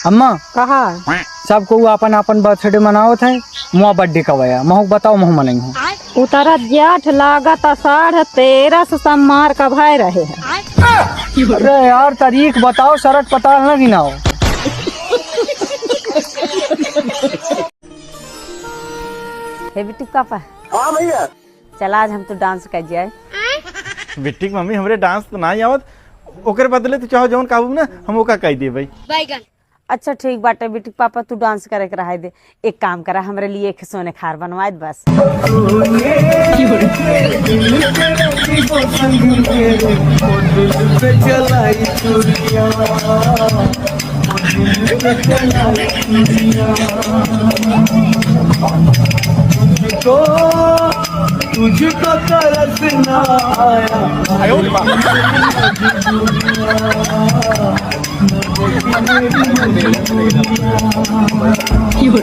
अम्मा कहा सबको अपन अपन बर्थडे मनाओ थे, मुआ बर्थडे कब आया, महू बताओ महू मनाई हूँ। उतरा जेठ लागत 13.5 सम्मार का भाई रहे है। अरे यार तारीख बताओ, सड़क पता ना गिनाओ। हे बिट्टू पापा। हाँ भैया। चल आज हम तो डांस कर जाए। बिट्टी मम्मी हमरे डांस तो ना आवत, ओकर बदले तो चाहो जौन काबू ना हम ओका कह दे भाई। अच्छा ठीक बाटे बिट्टू पापा, तू डांस करे के रहा दे। एक काम करा, हमरे लिए एक सोने खार बनवा दे बस। तुझको तरसना आया। क्यों